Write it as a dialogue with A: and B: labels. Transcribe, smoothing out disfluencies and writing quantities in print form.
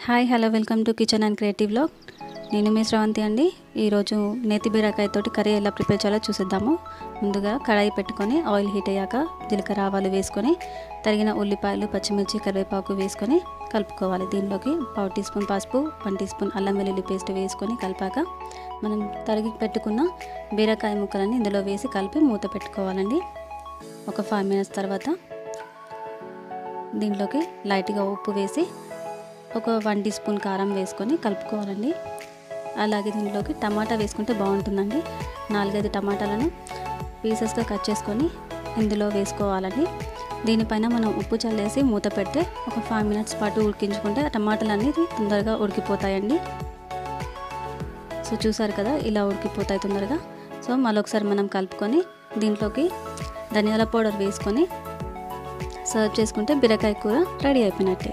A: Hi hello welcome to kitchen and creative vlog. నేను మీ శ్రవంతి అండి. ఈరోజు నేతి బీరకాయతోటి కర్రీ ఎలా ప్రిపేర్ చేయాలో చూసేద్దాము. ముందుగా కడాయి పెట్టుకొని ఆయిల్ హీట్ అయ్యాక జీలకర్ర ఆవాలు వేసుకొని తరిగిన ఉల్లిపాయలు పచ్చిమిర్చి కరివేపాకు వేసుకొని కలుపుకోవాలి. దీనిలోకి 1/2 టీ స్పూన్ పసుపు 1 టీ స్పూన్ అల్లం వెల్లుల్లి పేస్ట్ వేసుకొని కలిపాక మనం తరిగి పెట్టుకున్న బీరకాయ ముక్కలని ఇందులో వేసి కలిపి మూత పెట్టుకోవాలండి. ఒక 5 మినిట్స్ తర్వాత దీంట్లోకి లైట్గా ఉప్పు వేసి ఒక 1 టీ స్పూన్ కారం వేసుకొని కలుపుకోవాలండి. అలాగే దీంట్లోకి టమాటా వేసుకుంటే బాగుంటుందండి. 4-5 టమాటాలను పీసెస్గా కట్ చేసుకొని ఇందులో వేసుకోవాలండి. దీనిపైన మనం ఉప్పు చల్లేసి మూత పెడితే ఒక 5 మినిట్స్ పాటు ఉడికించుకుంటే టమాటాలు అనేది తొందరగా ఉడికిపోతాయండి. సో చూసారు కదా, ఇలా ఉడికిపోతాయి తొందరగా. సో మరొకసారి మనం కలుపుకొని దీంట్లోకి ధనియాల పౌడర్ వేసుకొని సర్వ్ చేసుకుంటే బీరకాయ కూర రెడీ అయిపోయినట్టే.